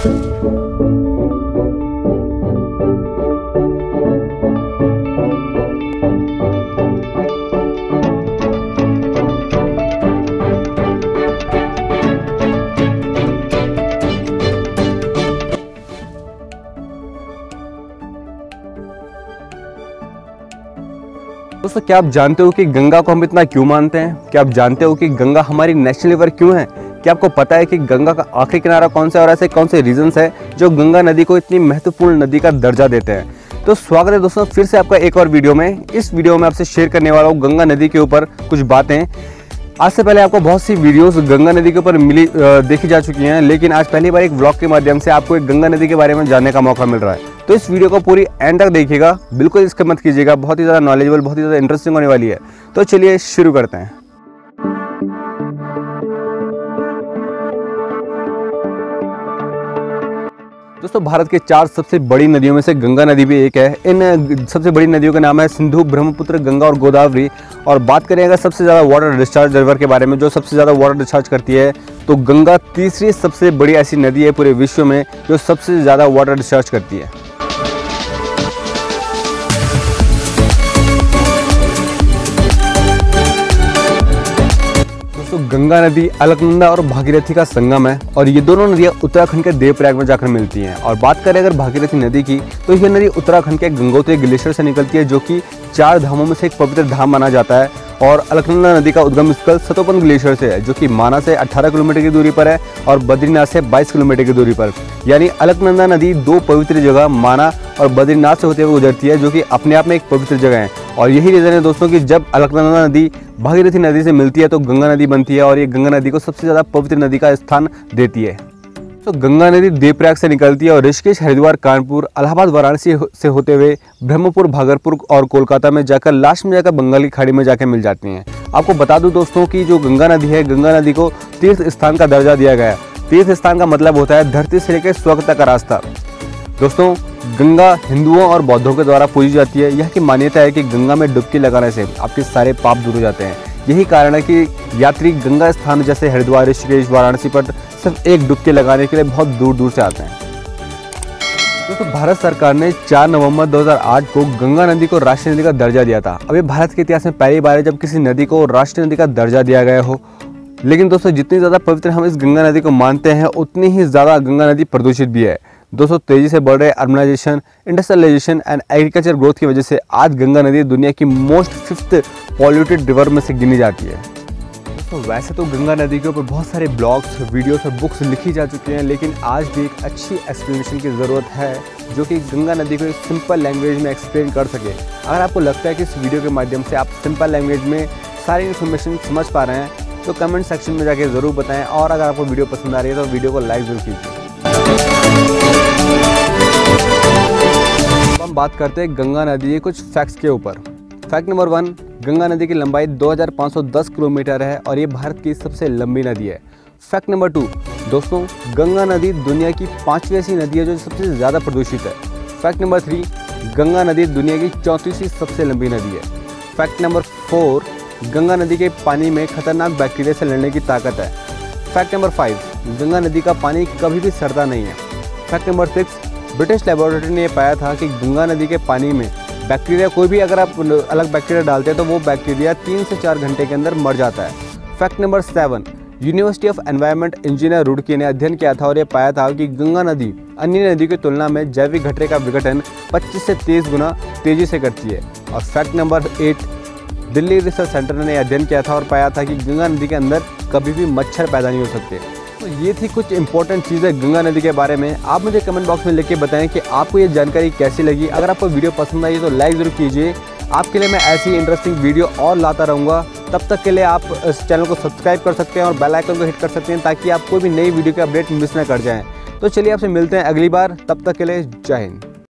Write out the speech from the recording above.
दोस्तों, क्या आप जानते हो कि गंगा को हम इतना क्यों मानते हैं? क्या आप जानते हो कि गंगा हमारी नेशनल रिवर क्यों है? क्या आपको पता है कि गंगा का आखिरी किनारा कौन सा है और ऐसे कौन से रीजंस है जो गंगा नदी को इतनी महत्वपूर्ण नदी का दर्जा देते हैं? तो स्वागत है दोस्तों फिर से आपका एक और वीडियो में। इस वीडियो में आपसे शेयर करने वाला हूँ गंगा नदी के ऊपर कुछ बातें। आज से पहले आपको बहुत सी वीडियोस गंगा नदी के ऊपर देखी जा चुकी हैं, लेकिन आज पहली बार एक व्लॉग के माध्यम से आपको एक गंगा नदी के बारे में जानने का मौका मिल रहा है। तो इस वीडियो को पूरी एंड तक देखिएगा, बिल्कुल स्किप मत कीजिएगा। बहुत ही ज़्यादा नॉलेजेबल, बहुत ही ज़्यादा इंटरेस्टिंग होने वाली है। तो चलिए शुरू करते हैं। दोस्तों, भारत के 4 सबसे बड़ी नदियों में से गंगा नदी भी एक है। इन सबसे बड़ी नदियों का नाम है सिंधु, ब्रह्मपुत्र, गंगा और गोदावरी। और बात करें अगर सबसे ज़्यादा वाटर डिस्चार्ज रिवर के बारे में, जो सबसे ज़्यादा वाटर डिस्चार्ज करती है, तो गंगा तीसरी सबसे बड़ी ऐसी नदी है पूरे विश्व में जो सबसे ज़्यादा वाटर डिस्चार्ज करती है। तो गंगा नदी अलकनंदा और भागीरथी का संगम है और ये दोनों नदियां उत्तराखंड के देवप्रयाग में जाकर मिलती हैं। और बात करें अगर भागीरथी नदी की, तो यह नदी उत्तराखंड के गंगोत्री ग्लेशियर से निकलती है, जो कि 4 धामों में से एक पवित्र धाम माना जाता है। और अलकनंदा नदी का उद्गम स्थल सतोपन ग्लेशियर से है, जो कि माना से 18 किलोमीटर की दूरी पर है और बद्रीनाथ से 22 किलोमीटर की दूरी पर। यानी अलकनंदा नदी 2 पवित्र जगह माना और बद्रीनाथ से होते हुए गुजरती है, जो कि अपने आप में एक पवित्र जगह है। और यही रीज़न है दोस्तों कि जब अलकनंदा नदी भागीरथी नदी से मिलती है तो गंगा नदी बनती है और ये गंगा नदी को सबसे ज़्यादा पवित्र नदी का स्थान देती है। तो गंगा नदी देवप्रयाग से निकलती है और ऋषिकेश, हरिद्वार, कानपुर, इलाहाबाद, वाराणसी से होते हुए ब्रह्मपुर, भागलपुर और कोलकाता में जाकर लास्ट में जाकर बंगाल की खाड़ी में जाकर मिल जाती हैं। आपको बता दूं दोस्तों कि जो गंगा नदी है, गंगा नदी को तीर्थ स्थान का दर्जा दिया गया है। तीर्थ स्थान का मतलब होता है धरती से लेकर स्वर्ग तक का रास्ता। दोस्तों, गंगा हिंदुओं और बौद्धों के द्वारा पूजी जाती है। यह की मान्यता है कि गंगा में डुबकी लगाने से आपके सारे पाप दूर हो जाते हैं। यही कारण है कि यात्री गंगा स्थान जैसे हरिद्वार, ऋषिकेश, वाराणसी पर सिर्फ एक डुबकी लगाने के लिए बहुत दूर दूर से आते हैं। दोस्तों, भारत सरकार ने 4 नवंबर 2008 को गंगा नदी को राष्ट्रीय नदी का दर्जा दिया था। अब ये भारत के इतिहास में पहली बार है जब किसी नदी को राष्ट्रीय नदी का दर्जा दिया गया हो। लेकिन दोस्तों, जितनी ज़्यादा पवित्र हम इस गंगा नदी को मानते हैं, उतनी ही ज़्यादा गंगा नदी प्रदूषित भी है। दोस्तों, तेजी से बढ़ रहे urbanisation, industrialisation and agriculture growth की वजह से आज गंगा नदी दुनिया की मोस्ट 5th पॉल्यूटेड रिवर में से गिनी जाती है। दोस्तों, वैसे तो गंगा नदी के ऊपर बहुत सारे ब्लॉग्स, वीडियोस और बुक्स लिखी जा चुकी हैं, लेकिन आज भी एक अच्छी एक्सप्लेनेशन की ज़रूरत है जो कि गंगा नदी को एक सिंपल लैंग्वेज में एक्सप्लेन कर सके। अगर आपको लगता है कि इस वीडियो के माध्यम से आप सिंपल लैंग्वेज में सारी इन्फॉर्मेशन समझ पा रहे हैं, तो कमेंट सेक्शन में जाके ज़रूर बताएं। और अगर आपको वीडियो पसंद आ रही है तो वीडियो को लाइक ज़रूर कीजिए। हम बात करते हैं गंगा नदी के कुछ फैक्ट्स के ऊपर। फैक्ट नंबर 1, गंगा नदी की लंबाई 2510 किलोमीटर है और ये भारत की सबसे लंबी नदी है। फैक्ट नंबर 2, दोस्तों, गंगा नदी दुनिया की 5वीं ऐसी नदी है जो सबसे ज़्यादा प्रदूषित है। फैक्ट नंबर 3, गंगा नदी दुनिया की 34वीं सबसे लंबी नदी है। फैक्ट नंबर 4, गंगा नदी के पानी में खतरनाक बैक्टीरिया से लड़ने की ताकत है। फैक्ट नंबर 5, गंगा नदी का पानी कभी भी सड़ता नहीं है। फैक्ट नंबर 6, ब्रिटिश लेबोरेटरी ने पाया था कि गंगा नदी के पानी में बैक्टीरिया, कोई भी अगर आप अलग बैक्टीरिया डालते हैं तो वो बैक्टीरिया 3 से 4 घंटे के अंदर मर जाता है। Fact number 7, university of environment engineer Roorkee ने अध्ययन किया था और ये पाया था कि गंगा नदी अन्य नदी की तुलना में जैविक घटरे का विघटन 25 से 23 गुना तेजी से करती है। और fact number 8, Delhi research centre ने अध्ययन किया था और पाया था कि गंगा नदी के अंदर कभी भी मच्छर पैदा नहीं हो सकते। तो ये थी कुछ इंपॉर्टेंट चीज़ें गंगा नदी के बारे में। आप मुझे कमेंट बॉक्स में लिख के बताएं कि आपको ये जानकारी कैसी लगी। अगर आपको वीडियो पसंद आई तो लाइक ज़रूर कीजिए। आपके लिए मैं ऐसी इंटरेस्टिंग वीडियो और लाता रहूँगा। तब तक के लिए आप इस चैनल को सब्सक्राइब कर सकते हैं और बेल आइकन को हिट कर सकते हैं ताकि आप कोई भी नई वीडियो के अपडेट मिस ना कर जाएँ। तो चलिए आपसे मिलते हैं अगली बार, तब तक के लिए जय हिंद।